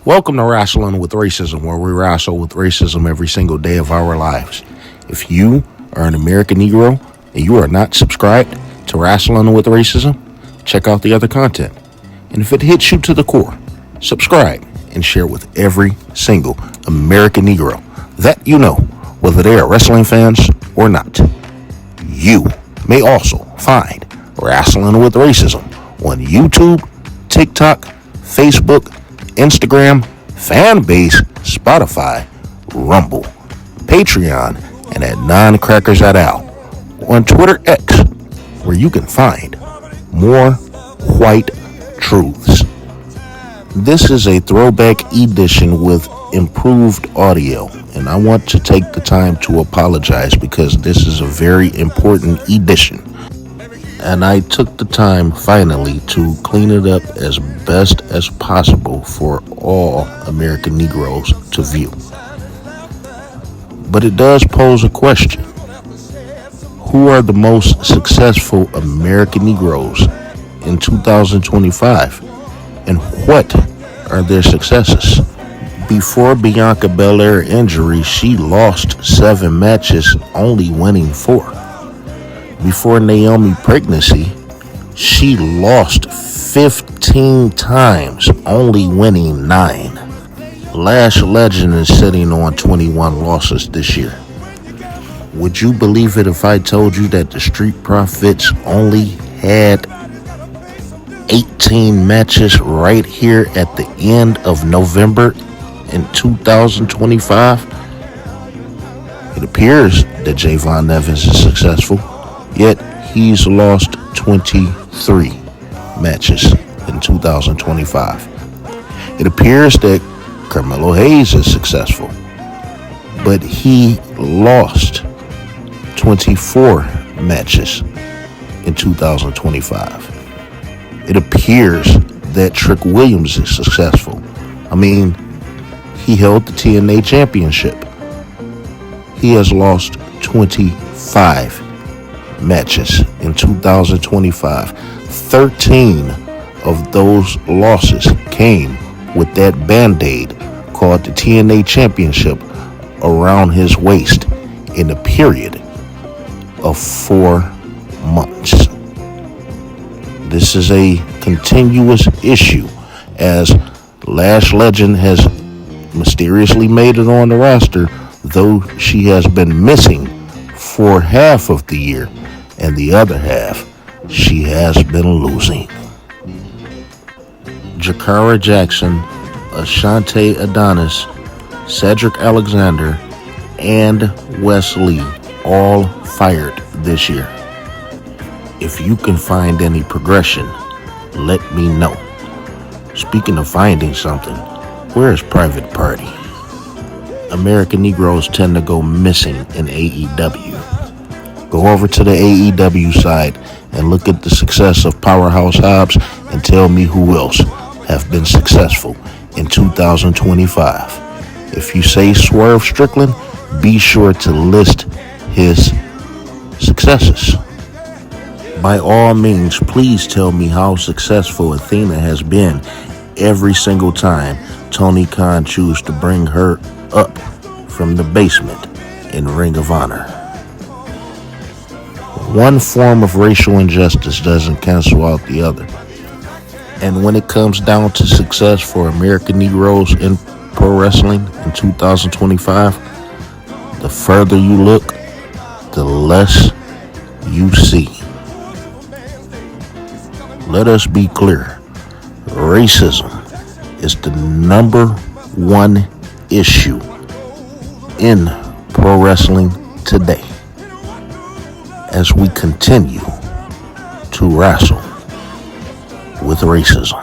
Welcome to Rasslin with Racism, where we wrestle with racism every single day of our lives. If you are an American Negro and you are not subscribed to Rasslin with Racism, check out the other content. And if it hits you to the core, subscribe and share with every single American Negro that you know, whether they are wrestling fans or not. You may also find Rasslin with Racism on YouTube, TikTok, Facebook, Instagram, Fanbase, Spotify, Rumble, Patreon, and at Non-Crackers at Al on Twitter X, where you can find more white truths. This is a throwback edition with improved audio, and I want to take the time to apologize because this is a very important edition. And I took the time finally to clean it up as best as possible for all American Negroes to view. But it does pose a question. Who are the most successful American Negroes in 2025? And what are their successes? Before Bianca Belair injury, she lost 7 matches, only winning 4. Before Naomi pregnancy, she lost 15 times, only winning 9. Lash Legend is sitting on 21 losses this year. Would you believe it if I told you that the Street Profits only had 18 matches right here at the end of November in 2025? It appears that Javon Evans is successful. Yet he's lost 23 matches in 2025. It appears that Carmelo Hayes is successful, but he lost 24 matches in 2025. It appears that Trick Williams is successful. He held the TNA championship. He has lost 25 matches in 2025. 13 of those losses came with that band-aid called the TNA Championship around his waist in a period of 4 months. This is a continuous issue as Lash Legend has mysteriously made it on the roster, though she has been missing for half of the year. And the other half, she has been losing. Jakara Jackson, Ashante Adonis, Cedric Alexander, and Wes Lee all fired this year. If you can find any progression, let me know. Speaking of finding something, where's Private Party? American Negroes tend to go missing in AEW. Go over to the AEW side and look at the success of Powerhouse Hobbs and tell me who else have been successful in 2025. If you say Swerve Strickland, be sure to list his successes. By all means, please tell me how successful Athena has been every single time Tony Khan chooses to bring her up from the basement in Ring of Honor. One form of racial injustice doesn't cancel out the other. And when it comes down to success for American Negroes in pro wrestling in 2025, the further you look, the less you see. Let us be clear. Racism is the number one issue in pro wrestling today, as we continue to wrestle with racism.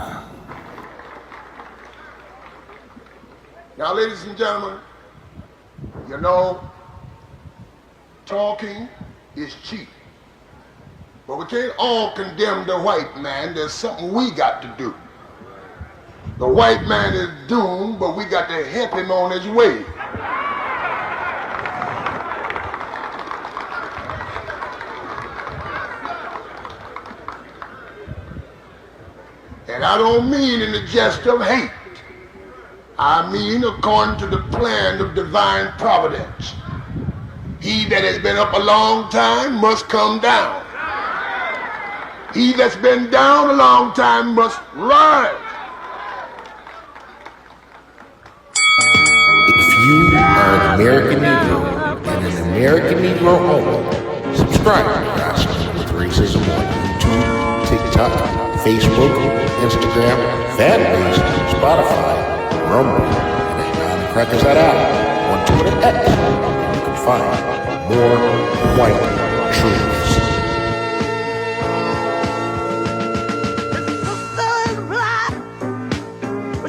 Now, ladies and gentlemen, talking is cheap. But we can't all condemn the white man. There's something we got to do. The white man is doomed, but we got to help him on his way. And I don't mean in the jest of hate. I mean according to the plan of divine providence. He that has been up a long time must come down. He that's been down a long time must rise. If you are an American Negro and an American Negro only, subscribe to Rasslin with Racism on YouTube, TikTok, Facebook, Instagram, Fanbase, Spotify, Rumble, and at Crackers That Out on Twitter X. You can find more white truths.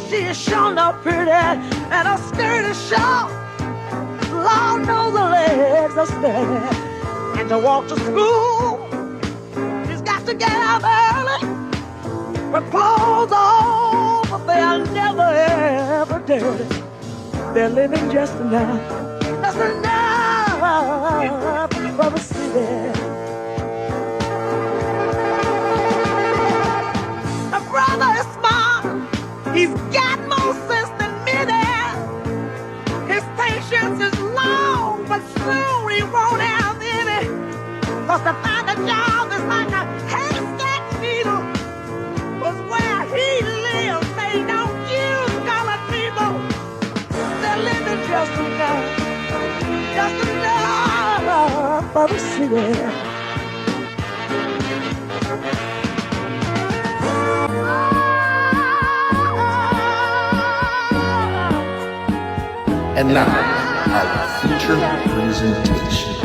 She is sure not pretty, and her skirt is short. Lord knows her legs are steady. And to walk to school, she's got to get up early with clothes on, but they are never ever dirty. They're living just enough for the city. My brother is smart. He's got more sense than many. His patience is long, but soon he won't have any. 'Cause to find a job is like a haystack needle. 'Cause where he lives, they don't use colored people. They're living just enough for the city. And now, our feature presentation.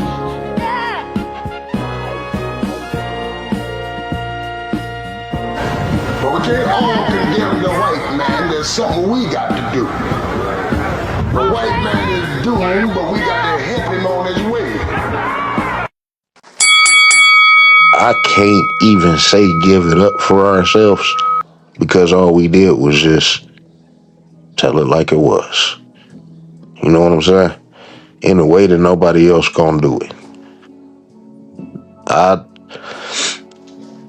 But we can't all condemn the white man. There's something we got to do. The white man is doomed, but we got to help him on his way. I can't even say give it up for ourselves because all we did was just tell it like it was. You know what I'm saying? In a way that nobody else gonna do it. I,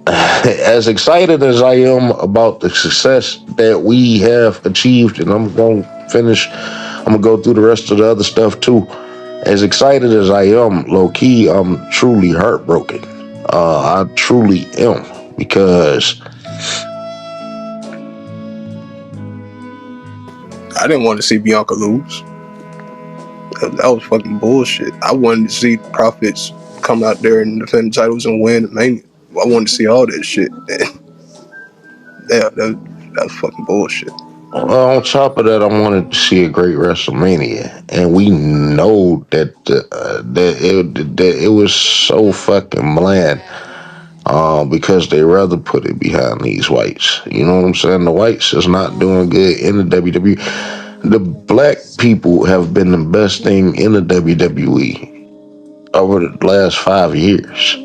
as excited as I am about the success that we have achieved, and I'm gonna go through the rest of the other stuff too. As excited as I am, low key, I'm truly heartbroken. I truly am because I didn't want to see Bianca lose. That was fucking bullshit. I wanted to see Profits come out there and defend the titles and win. I wanted to see all that shit. Yeah, that was fucking bullshit. on top of that, I wanted to see a great WrestleMania, and we know that it was so fucking bland. Because they rather put it behind these whites. You know what I'm saying? The whites is not doing good in the WWE. The black people have been the best thing in the WWE over the last 5 years.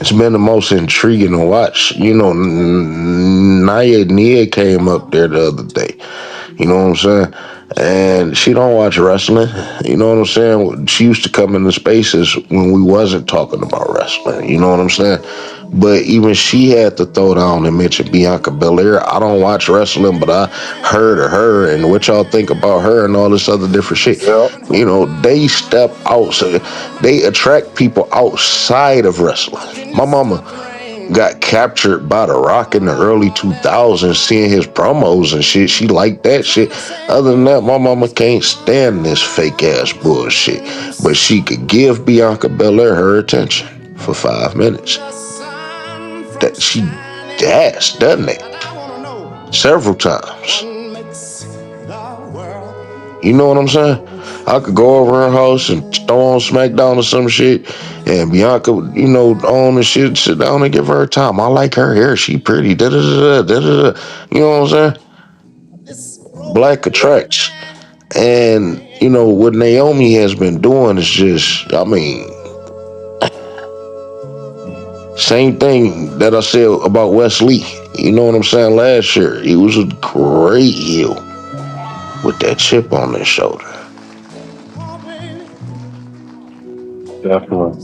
It's been the most intriguing to watch. You know, Nia came up there the other day. You know what I'm saying? And she don't watch wrestling. You know what I'm saying? She used to come into spaces when we wasn't talking about wrestling. You know what I'm saying? But even she had to throw down and mention Bianca Belair. I don't watch wrestling, but I heard of her and what y'all think about her and all this other different shit. Yeah. You know, they step out, so they attract people outside of wrestling. My mama got captured by The Rock in the early 2000s, seeing his promos and shit. She liked that shit. Other than that, my mama can't stand this fake ass bullshit. But she could give Bianca Belair her attention for 5 minutes. That she has done that several times. You know what I'm saying? I could go over her house and throw on SmackDown or some shit, and Bianca, you know, on and shit, sit down and give her time. I like her hair. She pretty. Da da da da da da. You know what I'm saying? Black attracts. And, you know, what Naomi has been doing is just, I mean, same thing that I said about Wesley. You know what I'm saying? Last year, he was a great heel with that chip on his shoulder. Definitely.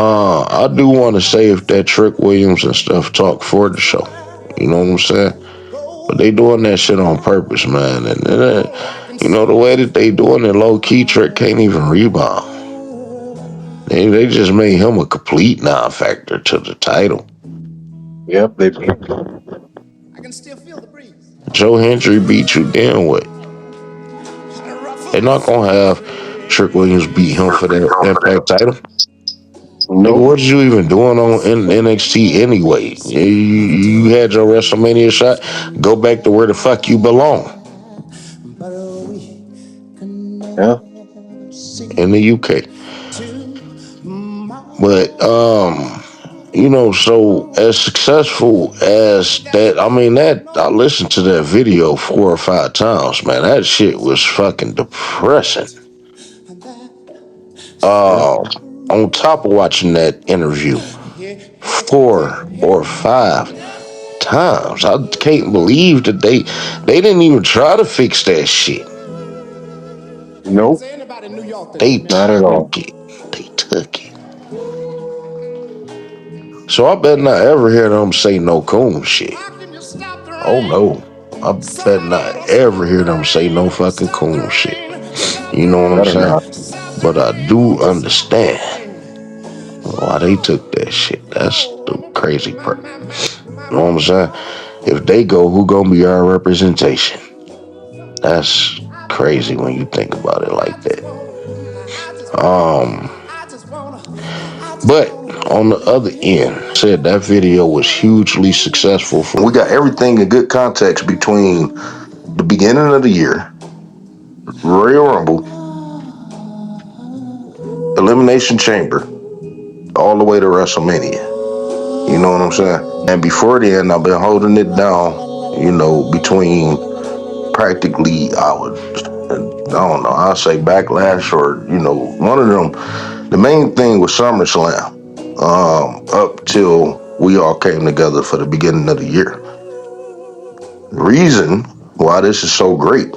I do want to say if that Trick Williams and stuff talk for the show. You know what I'm saying? But they doing that shit on purpose, man. And the way that they doing it, low key, Trick can't even rebound. They just made him a complete non-factor to the title. Yep, they Joe Hendry beat you, then what? They're not gonna have Trick Williams beat him for that Impact title. Nigga, nope. what did you even doing on NXT anyway? You had your WrestleMania shot. Go back to where the fuck you belong. Yeah. In the UK. But so as successful as that, I listened to that video 4 or 5 times, man. That shit was fucking depressing. On top of watching that interview 4 or 5 times, I can't believe that they didn't even try to fix that shit. Nope. They Not at all. took it. They took it. So I better not ever hear them say no coon shit. Oh no. I better not ever hear them say no fucking coon shit. You know what I'm Better saying? not. But I do understand why they took that shit. That's the crazy part. You know what I'm saying? If they go, who gonna be our representation? That's crazy when you think about it like that. But on the other end, said that video was hugely successful. We got everything in good context between the beginning of the year, Royal Rumble, Elimination Chamber, all the way to WrestleMania. You know what I'm saying? And before then, I've been holding it down, between practically, I don't know, I'll say Backlash or, one of them. The main thing was SummerSlam, up till we all came together for the beginning of the year. The reason why this is so great,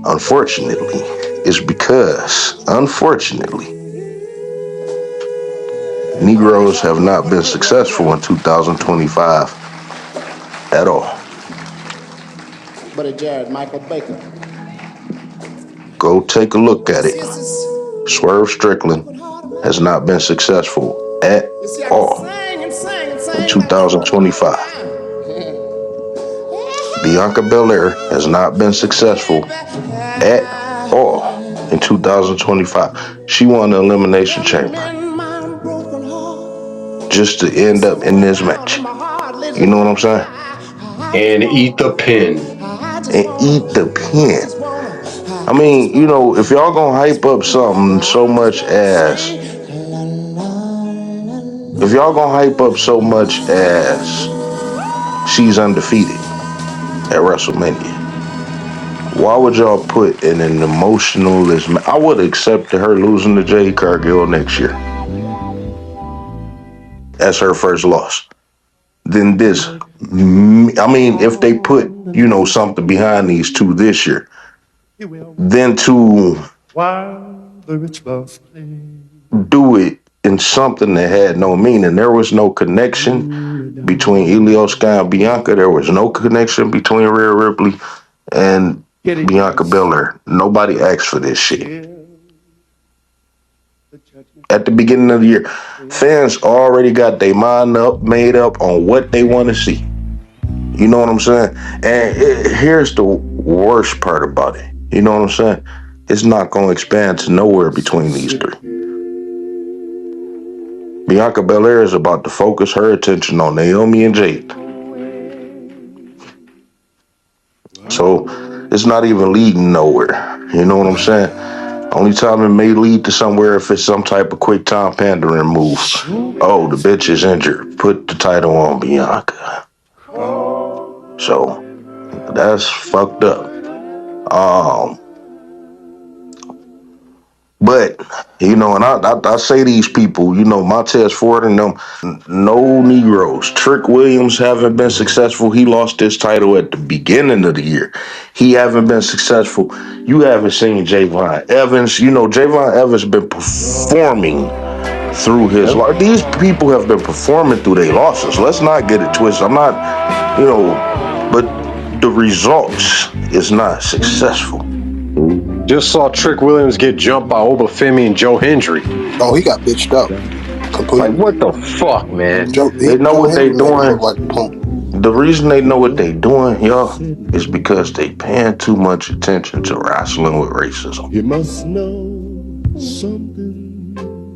unfortunately, is because, unfortunately, Negroes have not been successful in 2025 at all. Buddy Jared Michael Baker. Go take a look at it. Swerve Strickland has not been successful at all in 2025. Bianca Belair has not been successful at all in 2025. She won the Elimination Chamber just to end up in this match. You know what I'm saying? And eat the pin. And eat the pin. If y'all gonna hype up something so much as she's undefeated at WrestleMania, why would y'all put in an emotionalist? I would accept her losing to Jade Cargill next year as her first loss. Then this, if they put, something behind these two this year, then to do it in something that had no meaning. There was no connection between Io Sky and Bianca. There was no connection between Rhea Ripley and Bianca Belair. Nobody asked for this shit. At the beginning of the year, fans already got their mind made up on what they want to see. You know what I'm saying? And here's the worst part about it. You know what I'm saying? It's not going to expand to nowhere between these three. Bianca Belair is about to focus her attention on Naomi and Jade. So it's not even leading nowhere. You know what I'm saying? Only time it may lead to somewhere if it's some type of quick time pandering move. Oh, the bitch is injured. Put the title on Bianca. So that's fucked up. But, and I say these people, Montez Ford and them, no Negroes. Trick Williams haven't been successful. He lost his title at the beginning of the year. He haven't been successful. You haven't seen Javon Evans. Javon Evans been performing through his life. These people have been performing through their losses. Let's not get it twisted. I'm not, but the results is not successful. Just saw Trick Williams get jumped by Obafemi and Joe Hendry. Oh, he got bitched up completely. Like, what the fuck, man? They know what they doing. Like punk. The reason they know what they doing, y'all, is because they paying too much attention to wrestling with racism. You must know something.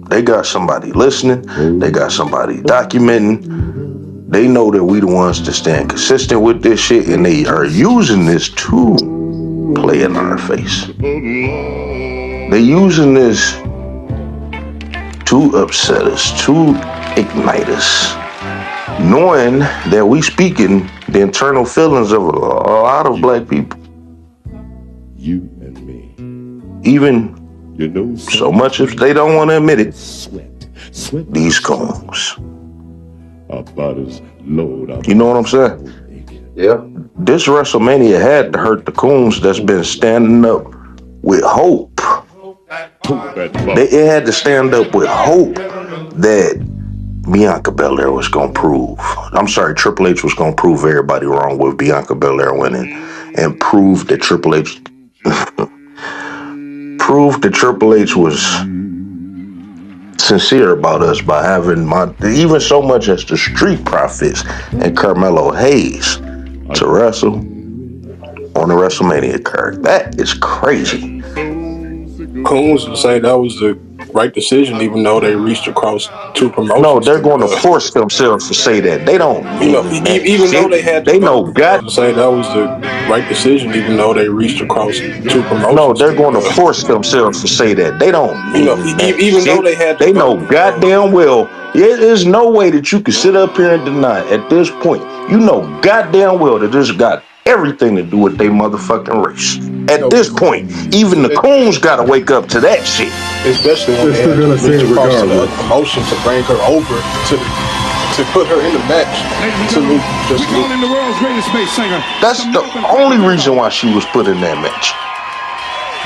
They got somebody listening. They got somebody documenting. They know that we the ones that stand consistent with this shit, and they are using this to play in our face. They using this to upset us, to ignite us, knowing that we speaking the internal feelings of a lot of black people. You and me. Even so much if they don't want to admit it, these coons. You know what I'm saying? Yeah. This WrestleMania had to hurt the coons that's been standing up with hope. It had to stand up with hope that Bianca Belair was going to prove. I'm sorry, Triple H was going to prove everybody wrong with Bianca Belair winning and prove that Triple H was sincere about us by having even so much as the Street Profits and Carmelo Hayes to wrestle on the WrestleMania card. That is crazy. Coons would say that was the right decision, even though they reached across two promotions. No, they're going to force themselves to say that. They don't mean that even shit. though they had they know God say that was the right decision, even though they reached across two promotions. No, they're going to force themselves to say that. They don't mean that even shit. though they had They know goddamn well. There's no way that you can sit up here and deny at this point. You know goddamn well that this got everything to do with their motherfucking race. At this point, even the coons gotta wake up to that shit. Especially when they had to reach across to the promotion to bring her over to put her in the match. Calling the world's greatest bass singer. That's the only reason why she was put in that match.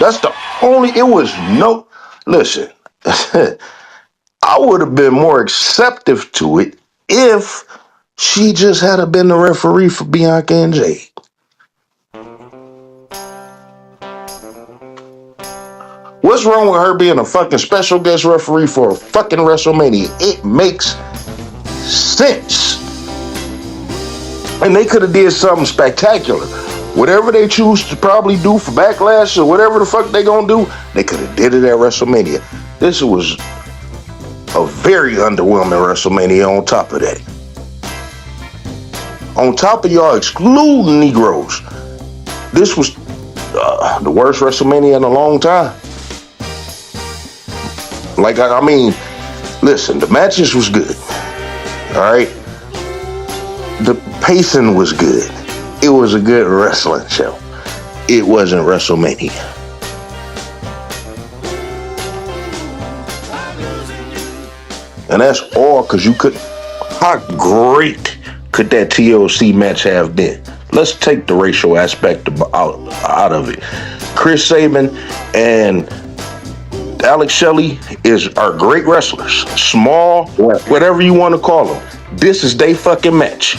That's the only. It was no. Listen, I would have been more acceptive to it if she just had been the referee for Bianca and Jade. What's wrong with her being a fucking special guest referee for a fucking WrestleMania? It makes sense. And they could have did something spectacular. Whatever they choose to probably do for Backlash or whatever the fuck they gonna do, they could have did it at WrestleMania. This was a very underwhelming WrestleMania on top of that. On top of y'all excluding Negroes, this was the worst WrestleMania in a long time. Like, I mean, listen, the matches was good. All right? The pacing was good. It was a good wrestling show. It wasn't WrestleMania. And that's all because you could. How great could that TLC match have been? Let's take the racial aspect out of it. Chris Sabin and Alex Shelley are great wrestlers. Small, whatever you want to call them. This is their fucking match.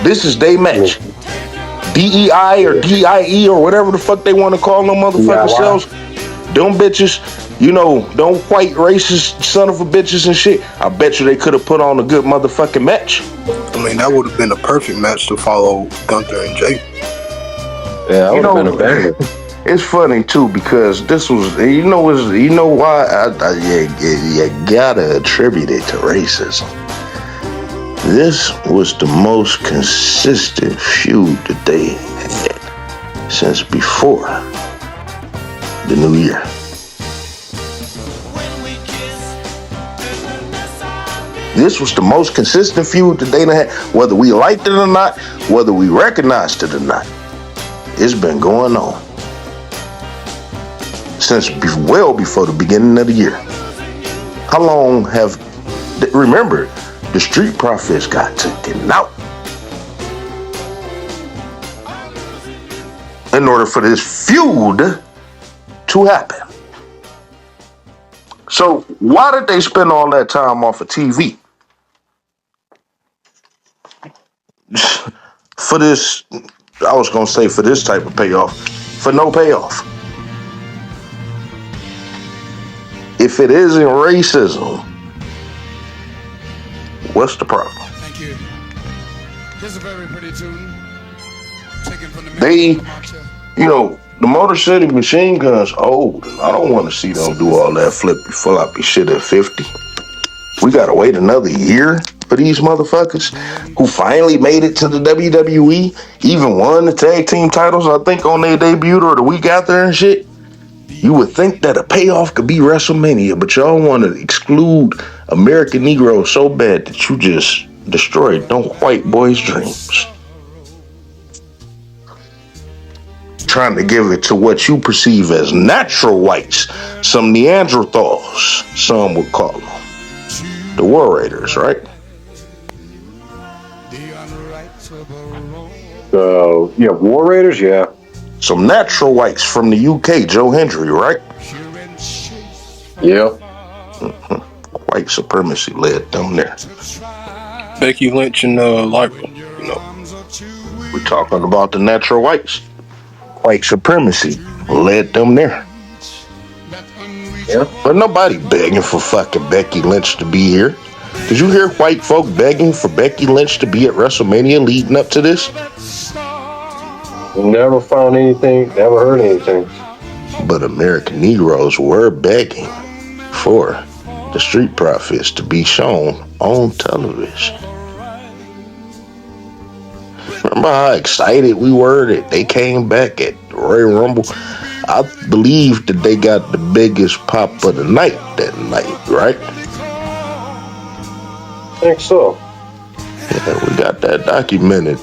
This is their match. DEI or DIE or whatever the fuck they want to call them motherfucking selves. Them bitches, them white racist son of a bitches and shit. I bet you they could have put on a good motherfucking match. I mean, that would have been a perfect match to follow Gunther and Jake. Yeah, that would have been a banger. It's funny too because this was, why you gotta attribute it to racism. This was the most consistent feud that they had since before the new year. This was the most consistent feud that they had, whether we liked it or not, whether we recognized it or not. It's been going on since well before the beginning of the year. How long remember, the Street Profits got taken out in order for this feud to happen. So why did they spend all that time off of TV? For this, I was gonna say for this type of payoff, for no payoff. If it isn't racism, what's the problem? Thank you. This is a very pretty tune. Taken from the They, the Motor City Machine Guns old. I don't want to see them do all that flippy floppy shit at 50. We gotta wait another year for these motherfuckers who finally made it to the WWE, even won the tag team titles, I think, on their debut or the week after and shit. You would think that a payoff could be WrestleMania, but y'all want to exclude American Negroes so bad that you just destroyed them white boys' dreams. Trying to give it to what you perceive as natural whites, some Neanderthals, some would call them. The War Raiders, right? Yeah, War Raiders, yeah. Some natural whites from the UK, Joe Hendry, right? Yeah. White supremacy led them there. Becky Lynch and Lyra, We're talking about the natural whites. White supremacy led them there. Yeah. But nobody begging for fucking Becky Lynch to be here. Did you hear white folk begging for Becky Lynch to be at WrestleMania leading up to this? Never found anything, never heard anything. But American Negroes were begging for the Street Profits to be shown on television. Remember how excited we were that they came back at Royal Rumble? I believe that they got the biggest pop of the night that night, right? I think so. Yeah, we got that documented.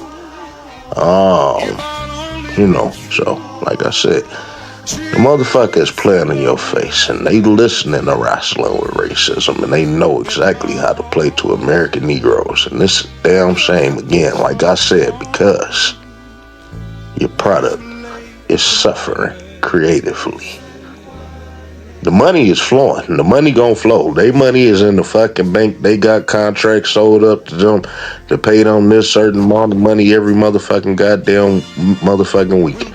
So, like I said, the motherfucker is playing in your face, and they listening to Rasslin with racism, and they know exactly how to play to American Negroes. And this is a damn shame, again, like I said, because your product is suffering creatively. The money is flowing. The money gonna flow. Their money is in the fucking bank. They got contracts sold up to them to pay them this certain amount of money every motherfucking goddamn motherfucking week.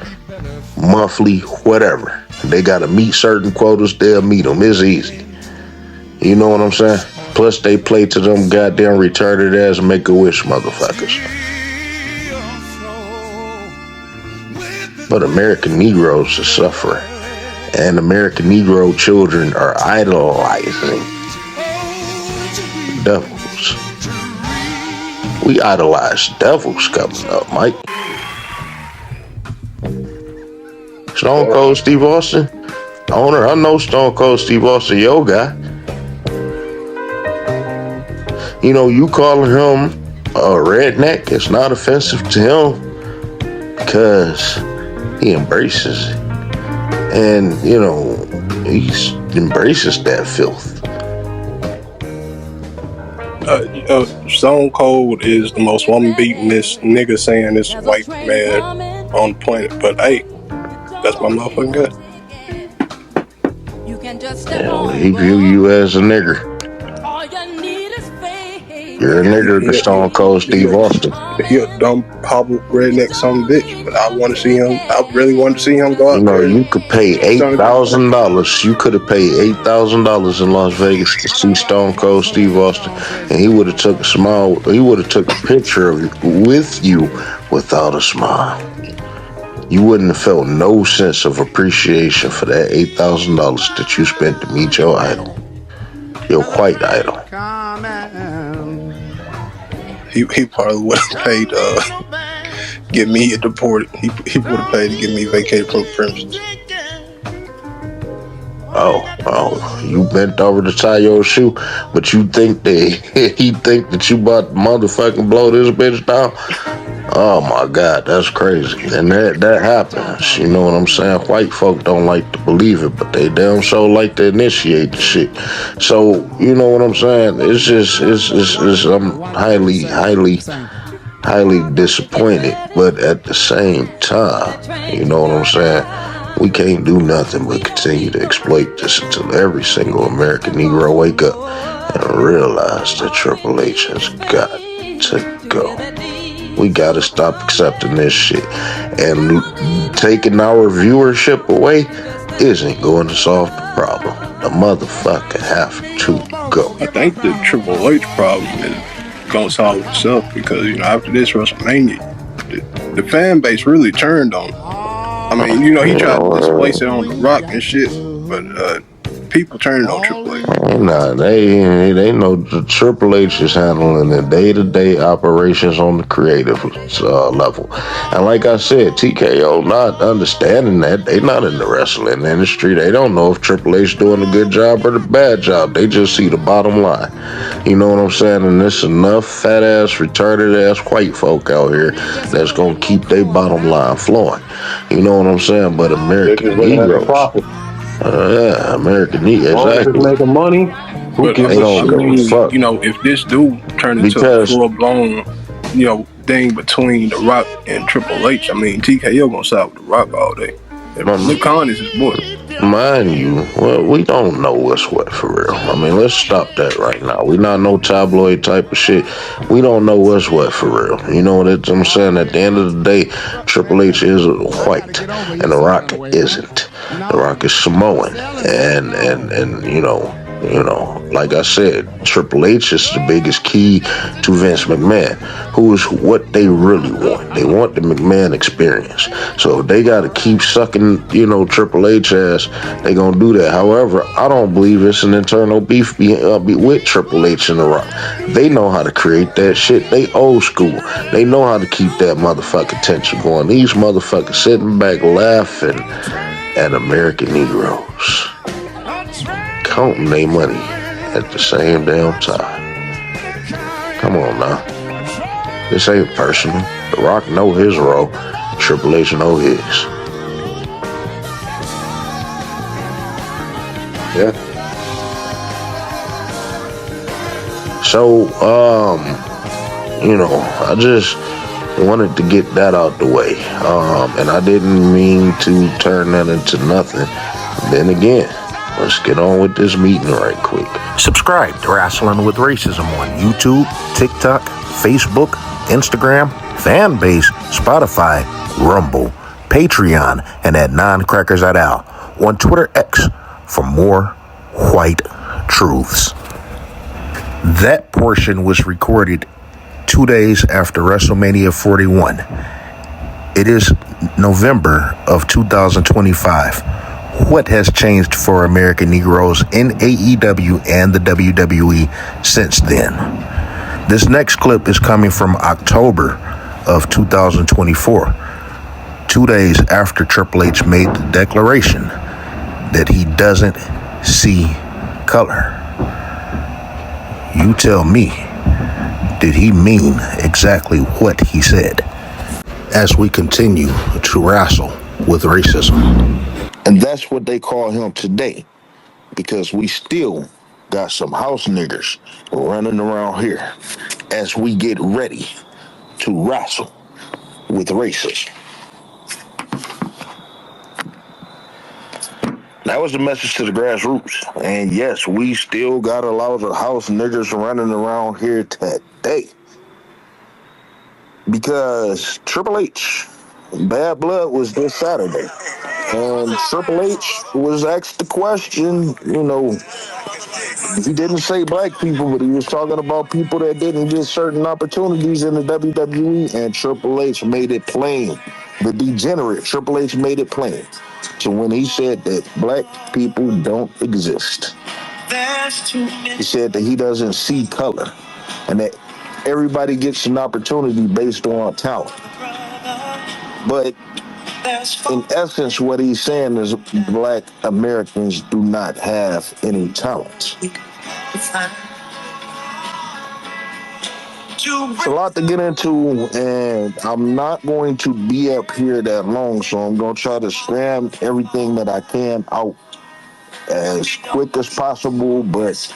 Monthly, whatever. They gotta meet certain quotas, they'll meet them. It's easy. You know what I'm saying? Plus they play to them goddamn retarded ass Make-A-Wish motherfuckers. But American Negroes are suffering. And American Negro children are idolizing devils. We idolize devils coming up, Mike. Stone Cold Steve Austin, owner. I know Stone Cold Steve Austin, your guy. You know, you calling him a redneck, it's not offensive to him because he embraces it. And, he embraces that filth. Stone Cold is the most woman-beatingest nigga saying this white man on the planet. But hey, that's my motherfucking guy. Yeah, he view you as a nigger. You're a nigger to Stone Cold Steve Austin. He a dumb, hobble, redneck son of a bitch. But I want to see him. I really wanted to see him go out there. You could pay $8,000. You could have paid $8,000 in Las Vegas to see Stone Cold Steve Austin, and he would have took a smile. He would have took a picture of with you without a smile. You wouldn't have felt no sense of appreciation for that $8,000 that you spent to meet your idol, your white idol. He probably would have paid get me deported. He would have paid to get me vacated from the premises. Oh, you bent over to tie your shoe, but you think that he think that you about to motherfucking blow this bitch down? Oh my God, that's crazy. And that happens. You know what I'm saying? White folk don't like to believe it, but they damn sure like to initiate the shit. So, you know what I'm saying? It's just, I'm highly disappointed, but at the same time, you know what I'm saying? We can't do nothing but continue to exploit this until every single American Negro wake up and realize that Triple H has got to go. We gotta stop accepting this shit. And taking our viewership away isn't going to solve the problem. The motherfucker have to go. I think the Triple H problem is gonna solve itself because, you know, after this WrestleMania, the fan base really turned on him. I mean, you know, he tried to displace it on The Rock and shit, but people turned on Triple H. Nah, they know the Triple H is handling the day-to-day operations on the creative level. And like I said, TKO not understanding that. They not in the wrestling industry. They don't know if Triple H doing a good job or a bad job. They just see the bottom line. You know what I'm saying? And there's enough fat-ass, retarded-ass white folk out here that's gonna keep their bottom line flowing. You know what I'm saying? But American Negroes. Yeah, American Negro, exactly. Making money. But They don't give a fuck. you know, if this do turn into a full-blown, you know, thing between The Rock and Triple H, I mean, TKO gonna side with The Rock all day. Luke Khan is his boy. Mind you, well, we don't know what's what for real. I mean, let's stop that right now. We not no tabloid type of shit. We don't know what's what for real. You know what I'm saying? At the end of the day, Triple H is white, and The Rock isn't. The Rock is Samoan, and you know, like I said, Triple H is the biggest key to Vince McMahon, who is what they really want. They want the McMahon experience. So if they got to keep sucking, you know, Triple H ass, they gonna do that. However, I don't believe it's an internal beef with Triple H and The Rock. They know how to create that shit. They old school. They know how to keep that motherfucking tension going. These motherfuckers sitting back laughing at American Negroes, counting their money at the same damn time. Come on now. This ain't personal. The Rock know his role. Triple H know his. Yeah. So, you know, I just wanted to get that out the way. And I didn't mean to turn that into nothing. Then again, let's get on with this meeting right quick. Subscribe to Rasslin with Racism on YouTube, TikTok, Facebook, Instagram, Fanbase, Spotify, Rumble, Patreon, and at Non-Crackers at Al on Twitter X for more white truths. That portion was recorded 2 days after WrestleMania 41. It is November of 2025. What has changed for American Negroes in AEW and the WWE since then? This next clip is coming from October of 2024, 2 days after Triple H made the declaration that he doesn't see color. You tell me, did he mean exactly what he said? As we continue to wrestle with racism. And that's what they call him today, because we still got some house niggers running around here as we get ready to wrestle with racism. That was the message to the grassroots. And yes, we still got a lot of house niggers running around here today. Because Triple H, Bad Blood was this Saturday. And Triple H was asked the question, you know, he didn't say black people, but he was talking about people that didn't get certain opportunities in the WWE, and Triple H made it plain. The degenerate Triple H made it plain. So when he said that black people don't exist, he said that he doesn't see color, and that everybody gets an opportunity based on talent. But in essence, what he's saying is black Americans do not have any talent. It's a lot to get into, and I'm not going to be up here that long, so I'm going to try to cram everything that I can out as quick as possible, but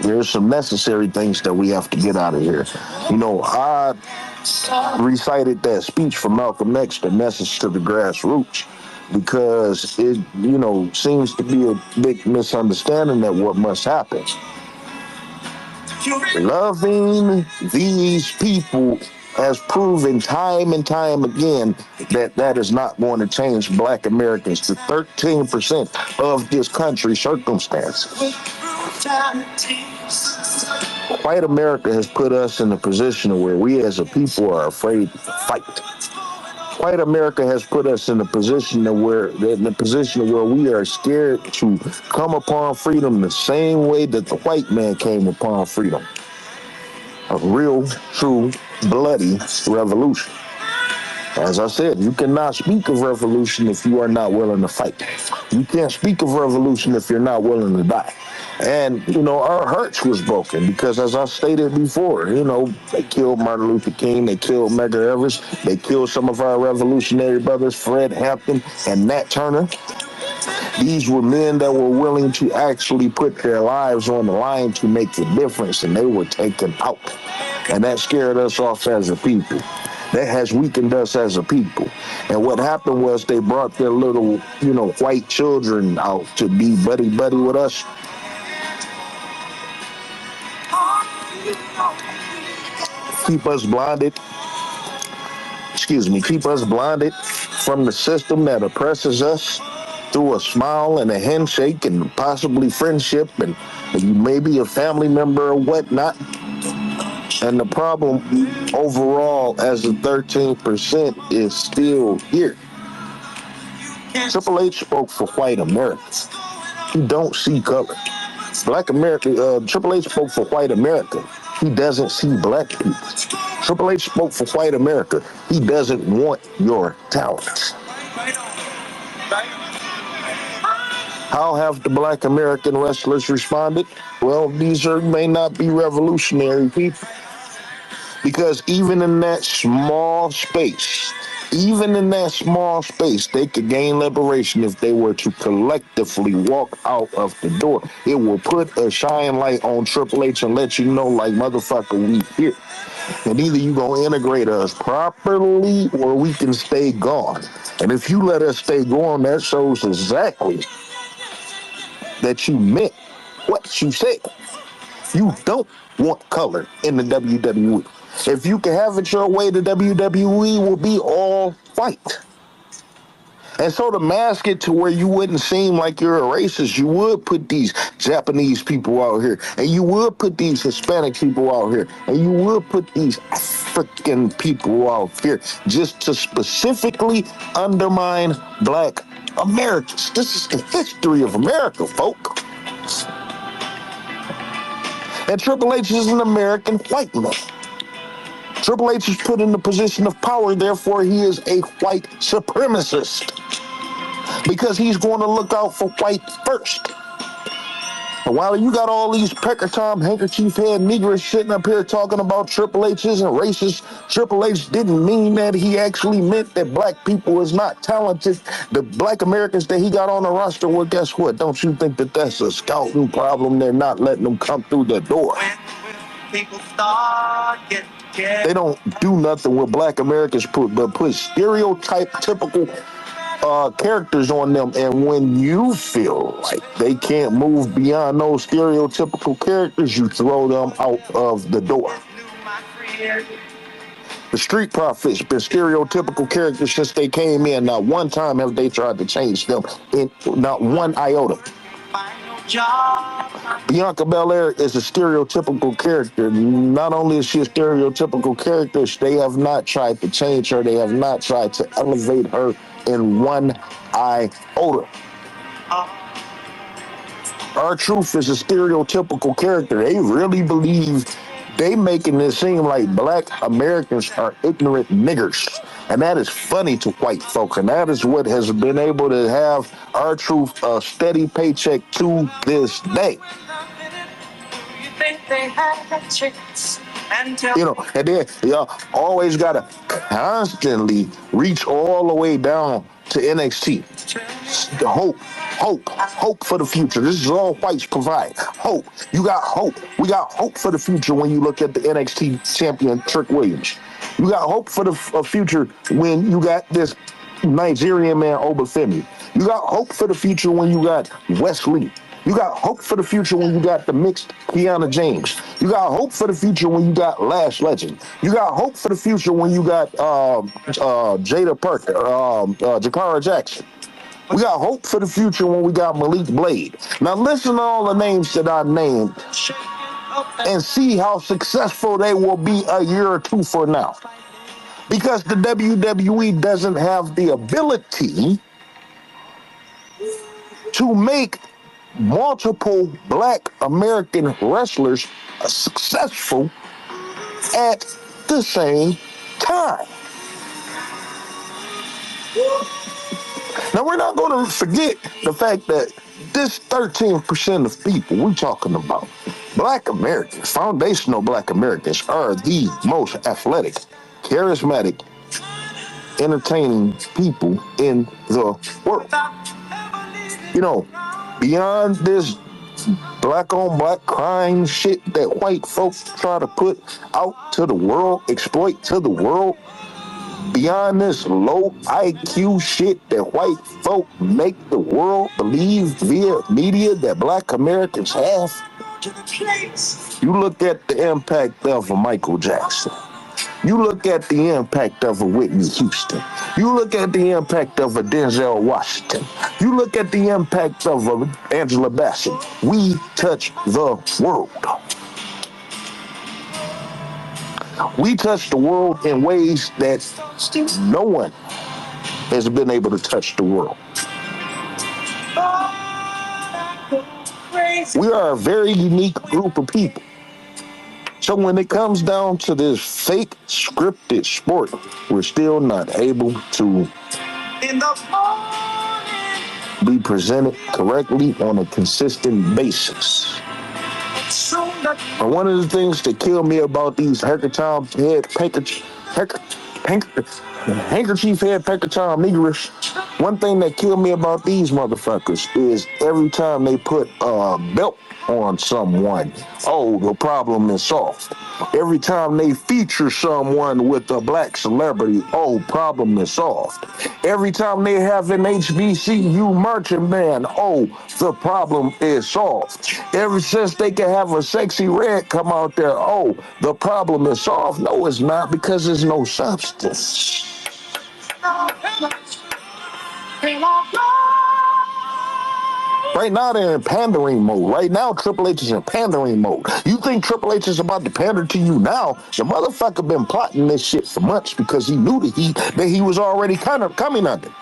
there's some necessary things that we have to get out of here. You know, I recited that speech from Malcolm X, the message to the grassroots, because it, seems to be a big misunderstanding that what must happen. Loving these people has proven time and time again that that is not going to change Black Americans to 13% of this country's circumstances. White America has put us in a position where we as a people are afraid to fight. White America has put us in a position where we are scared to come upon freedom the same way that the white man came upon freedom. A real, true, bloody revolution. As I said, you cannot speak of revolution if you are not willing to fight. You can't speak of revolution if you're not willing to die. And, our hearts was broken because, as I stated before, they killed Martin Luther King, they killed Medgar Evers, they killed some of our revolutionary brothers, Fred Hampton and Nat Turner. These were men that were willing to actually put their lives on the line to make the difference, and they were taken out. And that scared us off as a people. That has weakened us as a people. And what happened was they brought their little, white children out to be buddy-buddy with us. Keep us blinded from the system that oppresses us through a smile and a handshake and possibly friendship and maybe a family member or whatnot. And the problem overall as the 13% is still here. Triple H spoke for white America. He don't see color. Black America, Triple H spoke for white America. He doesn't see black people. Triple H spoke for white America. He doesn't want your talents. How have the Black American wrestlers responded? Well, these may not be revolutionary people. Because even in that small space, they could gain liberation if they were to collectively walk out of the door. It will put a shine light on Triple H and let you know, like, motherfucker, we here. And either you gonna integrate us properly or we can stay gone. And if you let us stay gone, that shows exactly that you meant what you said. You don't want color in the WWE. If you can have it your way, the WWE will be all white. And so to mask it to where you wouldn't seem like you're a racist, you would put these Japanese people out here, and you would put these Hispanic people out here, and you would put these African people out here just to specifically undermine Black Americans. This is the history of America, folk. And Triple H is an American white man. Triple H is put in the position of power, therefore he is a white supremacist. Because he's going to look out for white first. And while you got all these Pecker Tom handkerchief head Negroes sitting up here talking about Triple H isn't racist, Triple H didn't mean that. He actually meant that black people is not talented. The Black Americans that he got on the roster, well, guess what? Don't you think that that's a scouting problem? They're not letting them come through the door. They don't do nothing with Black Americans but put typical characters on them, and when you feel like they can't move beyond those stereotypical characters, you throw them out of the door. The Street Profits been stereotypical characters since they came in. Not one time have they tried to change them, in not one iota. Bianca Belair is a stereotypical character. Not only is she a stereotypical character, they have not tried to change her. They have not tried to elevate her in one iota. R-Truth is a stereotypical character. They really believe they making it seem like Black Americans are ignorant niggers. And that is funny to white folks. And that is what has been able to have R-Truth a steady paycheck to this day. And then y'all always gotta constantly reach all the way down to NXT. Hope for the future. This is all whites provide. Hope. You got hope. We got hope for the future when you look at the NXT champion Trick Williams. You got hope for the future when you got this Nigerian man Obafemi. You got hope for the future when you got Wesley. You got hope for the future when you got the mixed Kiana James. You got hope for the future when you got Lash Legend. You got hope for the future when you got Jada Parker, Jakara Jackson. We got hope for the future when we got Malik Blade. Now listen to all the names that I named and see how successful they will be a year or two from now. Because the WWE doesn't have the ability to make multiple black American wrestlers successful at the same time. Now, we're not going to forget the fact that this 13% of people we're talking about, black Americans, foundational black Americans, are the most athletic, charismatic, entertaining people in the world. You know, beyond this black on black crime shit that white folks try to put out to the world, exploit to the world, beyond this low IQ shit that white folk make the world believe via media that black Americans have, you look at the impact of a Michael Jackson. You look at the impact of a Whitney Houston. You look at the impact of a Denzel Washington. You look at the impact of a Angela Bassett. We touch the world. We touch the world in ways that no one has been able to touch the world. We are a very unique group of people. So when it comes down to this fake scripted sport, we're still not able to be presented correctly on a consistent basis. And one of the things that kill me about these handkerchief head handkerchief Negroes, one thing that killed me about these motherfuckers is every time they put a belt on someone, oh, the problem is solved. Every time they feature someone with a black celebrity, oh, problem is solved. Every time they have an HBCU marching band, oh, the problem is solved. Ever since they can have a sexy red come out there, oh, the problem is solved. No, it's not, because there's no substance. Right now, they're in pandering mode. Right now, Triple H is in pandering mode. You think Triple H is about to pander to you now? The motherfucker been plotting this shit for months because he knew that he was already kind of coming under.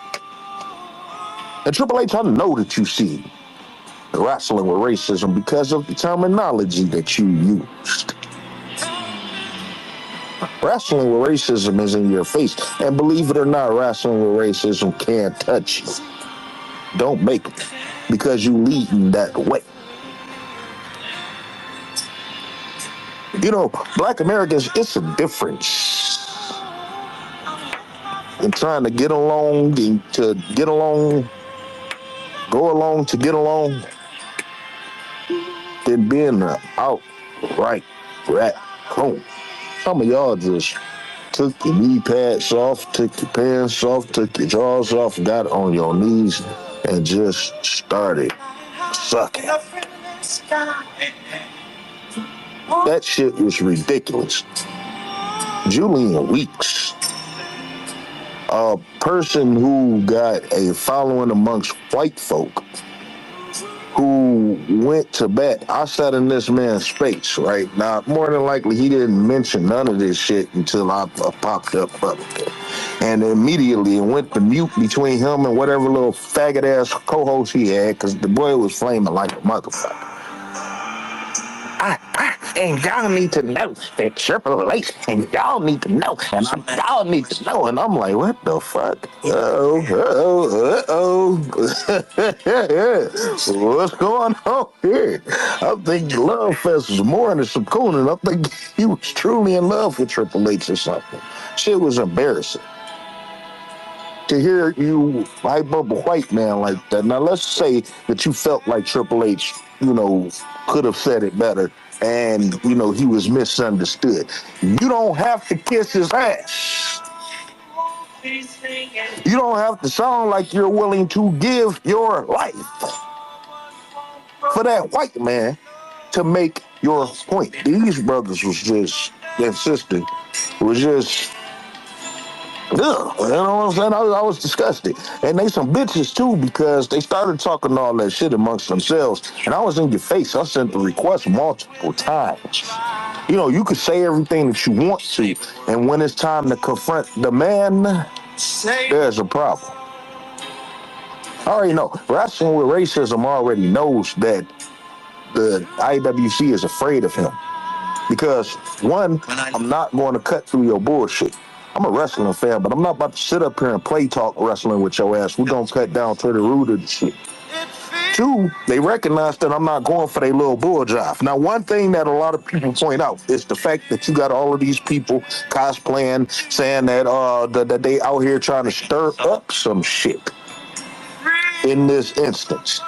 And Triple H, I know that you see the wrestling with racism because of the terminology that you used. Wrestling with racism is in your face. And believe it or not, wrestling with racism can't touch you. Don't make it, because you leading that way. You know, black Americans, it's a difference in trying to get along and to get along, go along to get along, than being an outright rat home. Some of y'all just took your knee pads off, took your pants off, took your drawers off, got on your knees, and just started sucking. That shit was ridiculous. Julian Weeks, a person who got a following amongst white folk, who went to bat. I sat in this man's face, right? Now, more than likely, he didn't mention none of this shit until I popped up. And immediately it went to mute between him and whatever little faggot-ass co-host he had, because the boy was flaming like a motherfucker. And y'all need to know that Triple H, and y'all need to know, and y'all need to know. And I'm like, what the fuck? What's going on here? I think Love Fest was more in the Cocoon, and I think he was truly in love with Triple H or something. Shit was embarrassing to hear you hype up a white man like that. Now, let's say that you felt like Triple H, could have said it better, and, he was misunderstood. You don't have to kiss his ass. You don't have to sound like you're willing to give your life for that white man to make your point. These brothers was just, that sister was just, ugh, you know what I'm saying? I was disgusted. And they some bitches too, because they started talking all that shit amongst themselves. And I was in your face. I sent the request multiple times. You know, you could say everything that you want to, and when it's time to confront the man, there's a problem. I already know. Wrestling with racism already knows that the IWC is afraid of him. Because, one, I'm not going to cut through your bullshit. I'm a wrestling fan, but I'm not about to sit up here and play talk wrestling with your ass. We're going to cut down to the root of the shit. Two, they recognize that I'm not going for their little bull jive. Now, one thing that a lot of people point out is the fact that you got all of these people cosplaying, saying that they out here trying to stir up some shit in this instance.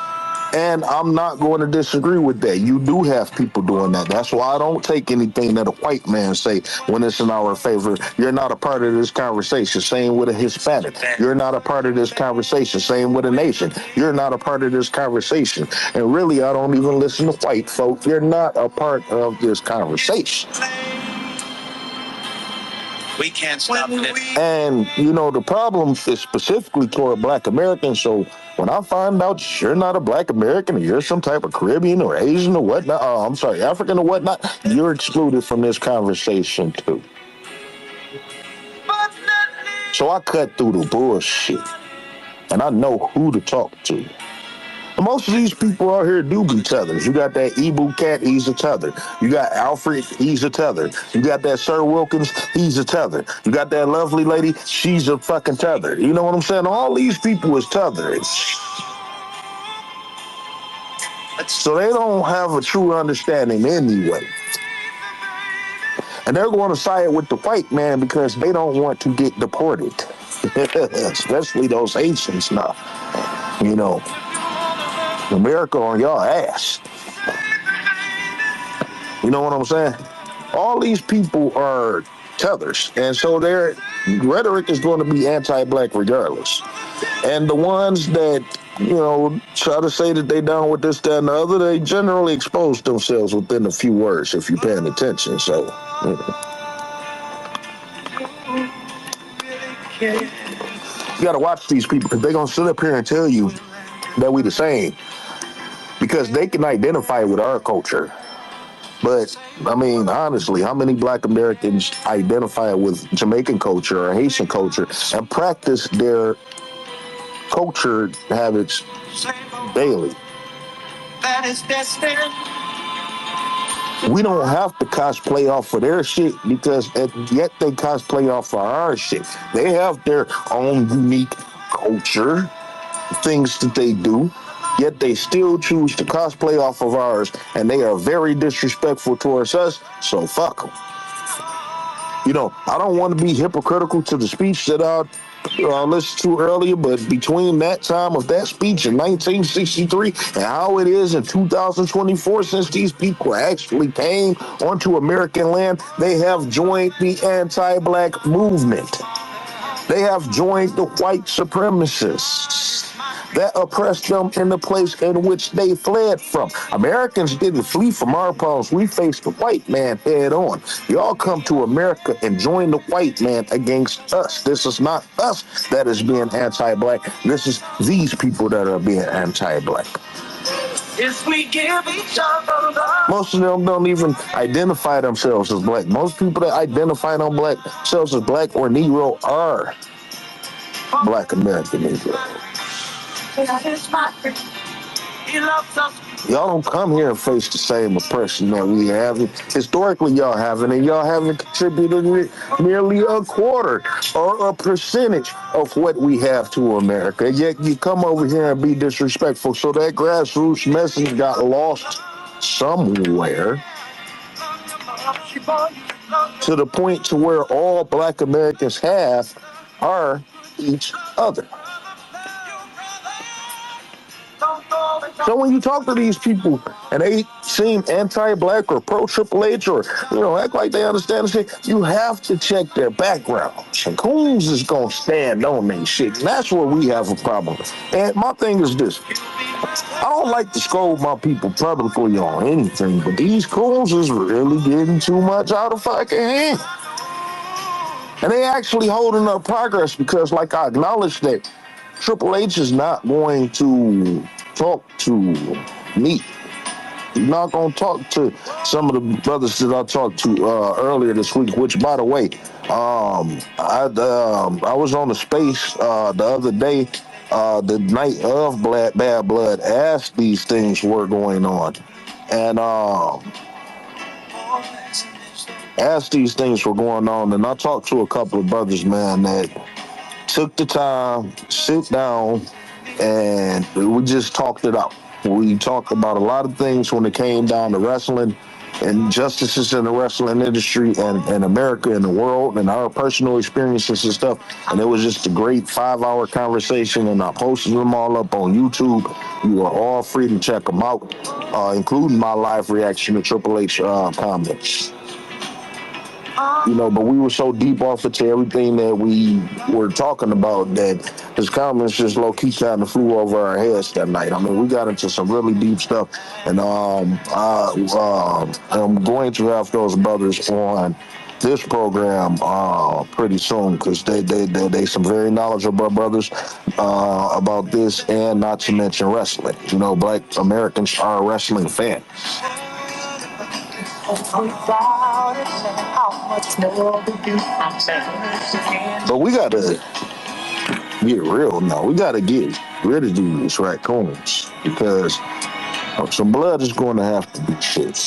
And I'm not going to disagree with that. You do have people doing that. That's why I don't take anything that a white man say when it's in our favor. You're not a part of this conversation. Same with a Hispanic. You're not a part of this conversation. Same with a nation. You're not a part of this conversation. And really, I don't even listen to white folk. You're not a part of this conversation. We can't stop it. And, you know, the problem is specifically toward Black Americans. So when I find out you're not a Black American, or you're some type of Caribbean or Asian or whatnot, I'm sorry, African or whatnot, you're excluded from this conversation too. So I cut through the bullshit. And I know who to talk to. Most of these people out here do be tethers. You got that Ebu Cat, he's a tether. You got Alfred, he's a tether. You got that Sir Wilkins, he's a tether. You got that lovely lady, she's a fucking tether. You know what I'm saying? All these people is tethers. So they don't have a true understanding anyway. And they're going to side with the white man because they don't want to get deported. Especially those Haitians now. You know. America on y'all ass. You know what I'm saying? All these people are tethers, and so their rhetoric is going to be anti-Black regardless. And the ones that, you know, try to say that they down with this, that, and the other, they generally expose themselves within a few words if you're paying attention. So, you know. You got to watch these people because they're going to sit up here and tell you that we the same. Because they can identify with our culture. But, I mean, honestly, how many Black Americans identify with Jamaican culture or Haitian culture and practice their culture habits daily? We don't have to cosplay off of their shit because yet they cosplay off of our shit. They have their own unique culture, things that they do. Yet they still choose to cosplay off of ours, and they are very disrespectful towards us, so fuck them. You know, I don't want to be hypocritical to the speech that I listened to earlier, but between that time of that speech in 1963 and how it is in 2024, since these people actually came onto American land, they have joined the anti-Black movement. They have joined the white supremacists that oppressed them in the place in which they fled from. Americans didn't flee from our problems. We faced the white man head on. Y'all come to America and join the white man against us. This is not us that is being anti-Black. This is these people that are being anti-Black. Most of them don't even identify themselves as Black. Most people that identify themselves as Black or Negro are Black American Negroes. Y'all don't come here and face the same oppression that we have. Historically, y'all haven't, and y'all haven't contributed nearly a quarter or a percentage of what we have to America. Yet you come over here and be disrespectful. So that grassroots message got lost somewhere to the point to where all Black Americans have are each other. So when you talk to these people and they seem anti-black or pro Triple H or, act like they understand the shit, you have to check their background. And Coons is going to stand on that shit. And that's where we have a problem. And my thing is this. I don't like to scold my people publicly on anything, but these Coons is really getting too much out of fucking hand. And they actually holding up progress because, like I acknowledge that Triple H is not going to talk to me. He's not going to talk to some of the brothers that I talked to earlier this week, which, by the way, I was on the space the other day, the night of Bad Blood, as these things were going on. And as these things were going on, and I talked to a couple of brothers, man, that took the time, sit down, and we just talked it out. We talked about a lot of things when it came down to wrestling and injustices in the wrestling industry and America and the world and our personal experiences and stuff. And it was just a great 5-hour conversation, and I posted them all up on YouTube. You are all free to check them out, including my live reaction to Triple H comments. But we were so deep off into everything that we were talking about that his comments just low-key kind of flew over our heads that night. I mean, we got into some really deep stuff, and I'm going to have those brothers on this program pretty soon because they some very knowledgeable brothers about this, and not to mention wrestling. Black Americans are wrestling fans. But we gotta get real now. We gotta get rid of these raccoons because some blood is going to have to be shed.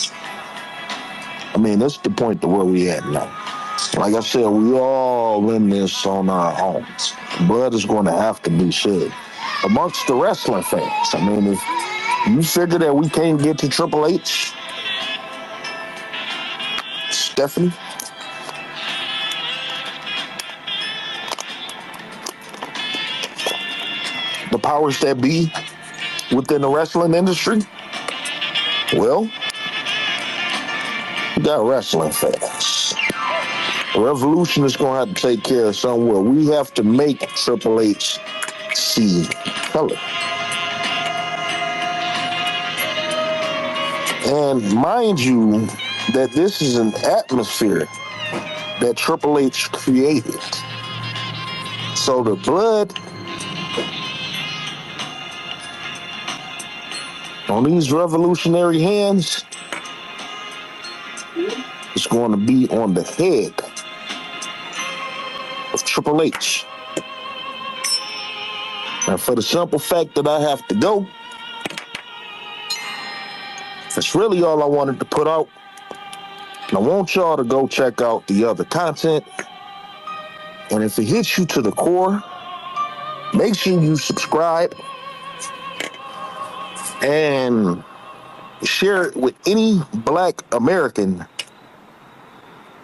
I mean, that's the point to where we at now. Like I said, we all in this on our own. Blood is going to have to be shed amongst the wrestling fans. I mean, if you figure that we can't get to Triple H, Stephanie, the powers that be within the wrestling industry, well, we got wrestling fans. The revolution is going to have to take care of somewhere. We have to make Triple H see color. And mind you, that this is an atmosphere that Triple H created. So the blood on these revolutionary hands is going to be on the head of Triple H. And for the simple fact that I have to go, that's really all I wanted to put out. And I want y'all to go check out the other content. And if it hits you to the core, make sure you subscribe and share it with any Black American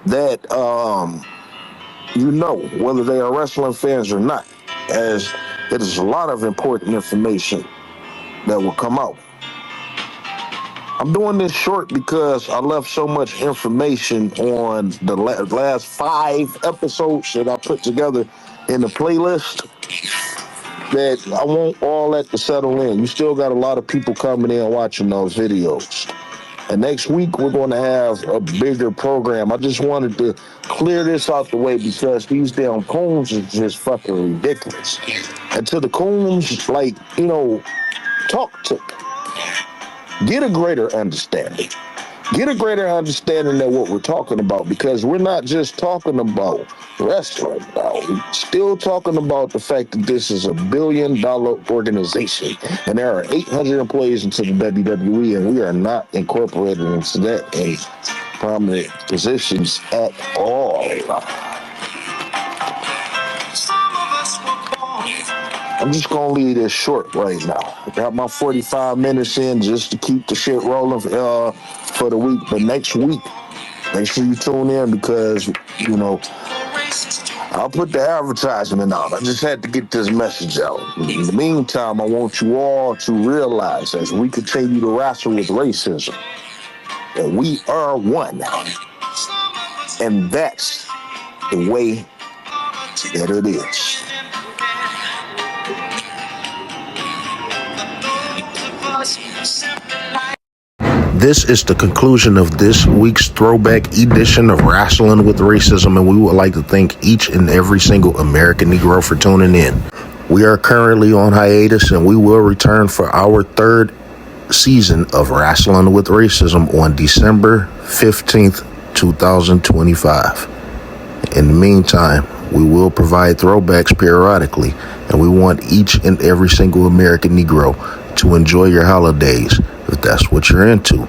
that whether they are wrestling fans or not, as it is a lot of important information that will come out. I'm doing this short because I left so much information on the last 5 episodes that I put together in the playlist that I want all that to settle in. You still got a lot of people coming in watching those videos. And next week, we're going to have a bigger program. I just wanted to clear this out the way because these damn coons is just fucking ridiculous. And to the coons, talk to them. Get a greater understanding. Get a greater understanding of what we're talking about, because we're not just talking about wrestling now. We're still talking about the fact that this is a $1 billion organization and there are 800 employees into the WWE, and we are not incorporated into that in prominent positions at all. I'm just going to leave this short right now. I got my 45 minutes in just to keep the shit rolling for the week. But next week, make sure you tune in because, I'll put the advertisement out. I just had to get this message out. In the meantime, I want you all to realize as we continue to wrestle with racism, that we are one. And that's the way that it is. This is the conclusion of this week's throwback edition of Rasslin with Racism, and we would like to thank each and every single American Negro for tuning in. We are currently on hiatus, and we will return for our third season of Rasslin with Racism on December 15th, 2025. In the meantime, we will provide throwbacks periodically, and we want each and every single American Negro to enjoy your holidays, if that's what you're into,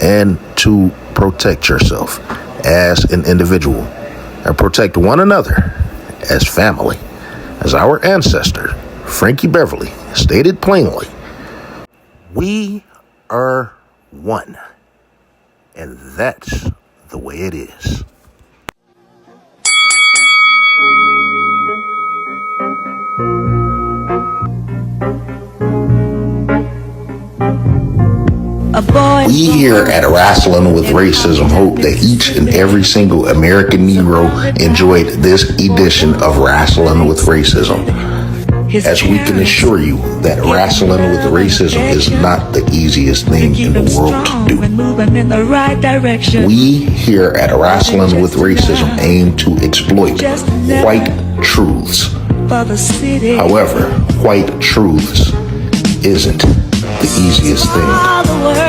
and to protect yourself as an individual and protect one another as family. As our ancestor, Frankie Beverly, stated plainly, we are one, and that's the way it is. We here at Rasslin with Racism hope that each and every single American Negro enjoyed this edition of Rasslin with Racism. As we can assure you that wrestling with racism is not the easiest thing in the world to do. We here at Rasslin with Racism aim to exploit white truths. However, white truths isn't the easiest thing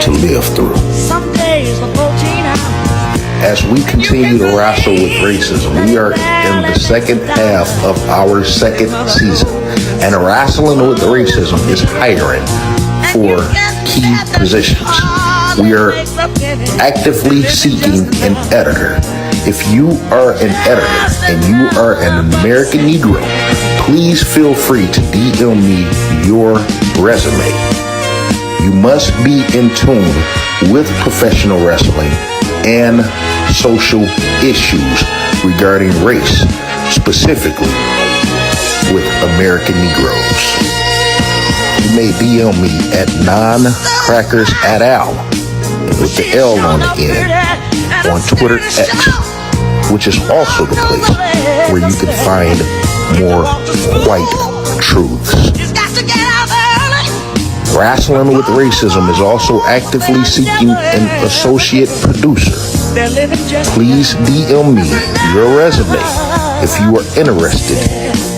to live through. As we continue to wrestle with racism, we are in the second half of our second season, and Wrestling with Racism is hiring for key positions. We are actively seeking an editor. If you are an editor and you are an American Negro, please feel free to DM me your resume. You must be in tune with professional wrestling and social issues regarding race, specifically with American Negroes. You may DM me at non-crackers@al with the L on the end on Twitter X, which is also the place where you can find more white truths. Rasslin with Racism is also actively seeking an associate producer. Please DM me your resume if you are interested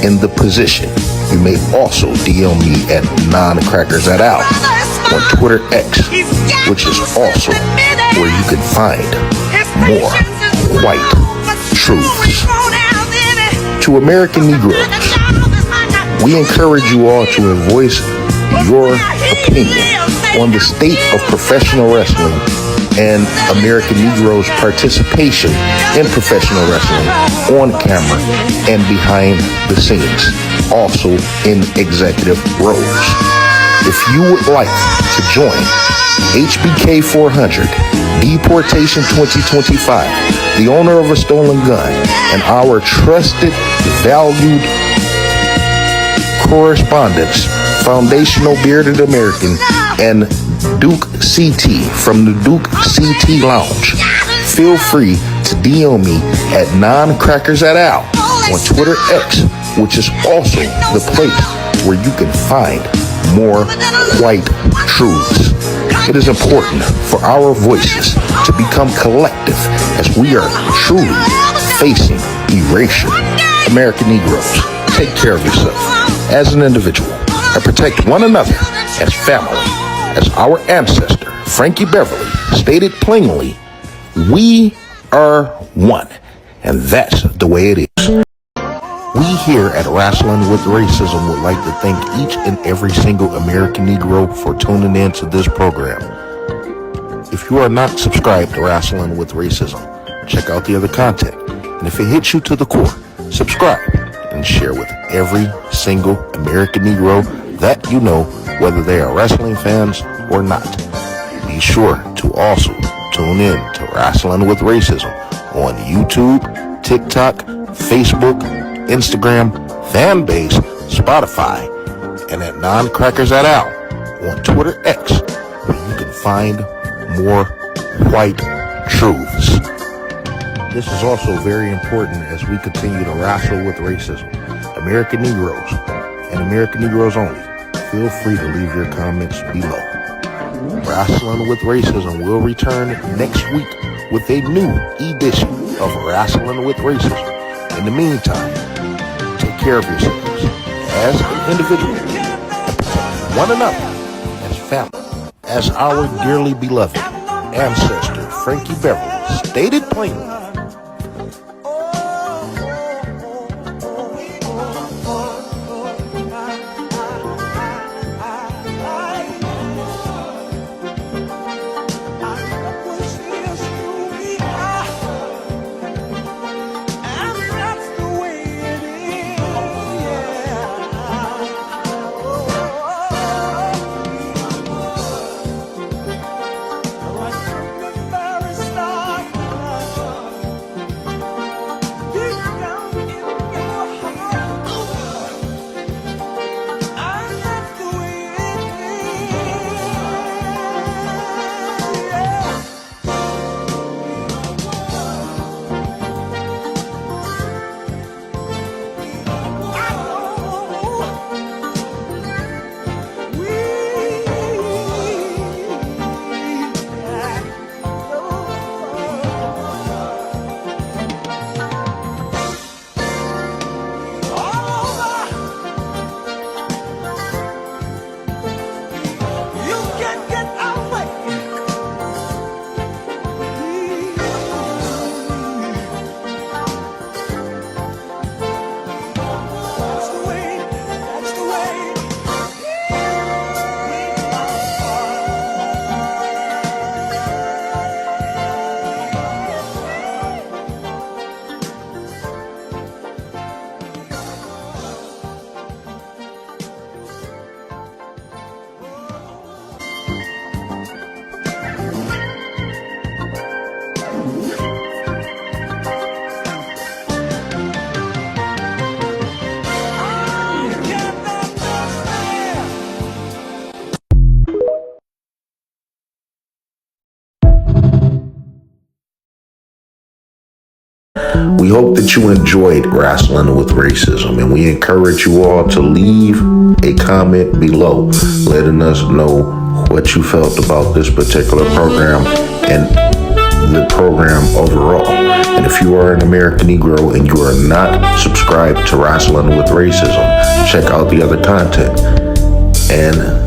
in the position. You may also DM me at non-crackers@al on Twitter X, which is also where you can find more white truths. To American Negroes, we encourage you all to voice your opinion on the state of professional wrestling and American Negroes' participation in professional wrestling on camera and behind the scenes, also in executive roles. If you would like to join HBK 400, Deportation 2025, the owner of a stolen gun, and our trusted, valued correspondents, Foundational Bearded American, and Duke CT from the Duke CT Lounge, feel free to DM me at non-crackers@al on Twitter X, which is also the place where you can find more white truths. It is important for our voices to become collective as we are truly facing erasure. American Negroes, take care of yourself as an individual and protect one another as family. As our ancestor, Frankie Beverly, stated plainly, we are one, and that's the way it is. We here at Rasslin with Racism would like to thank each and every single American Negro for tuning in to this program. If you are not subscribed to Rasslin with Racism, check out the other content. And if it hits you to the core, subscribe and share with every single American Negro that you know, whether they are wrestling fans or not. Be sure to also tune in to Rasslin with Racism on YouTube, TikTok, Facebook, Instagram, Fanbase, Spotify, and at Non-Crackers at Al on Twitter X, where you can find more white truths. This is also very important as we continue to wrestle with racism. American Negroes and American Negroes only, feel free to leave your comments below. Rasslin with Racism will return next week with a new edition of Rasslin with Racism. In the meantime, take care of yourselves as an individual and protect one another as family. As our dearly beloved ancestor Frankie Beverly stated plainly, we hope that you enjoyed Wrestling with Racism, and we encourage you all to leave a comment below letting us know what you felt about this particular program and the program overall. And if you are an American Negro and you are not subscribed to Wrestling with Racism, check out the other content. And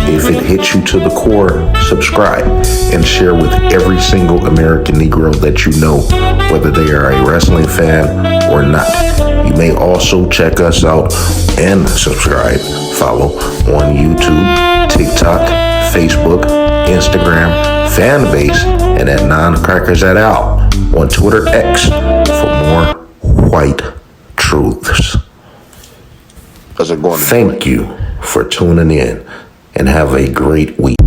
if it hits you to the core, subscribe and share with every single American Negro that you know, whether they are a wrestling fan or not. You may also check us out and subscribe, follow on YouTube, TikTok, Facebook, Instagram, Fanbase, and at Non-Crackers at Al on Twitter X for more white truths. Thank you for tuning in and have a great week.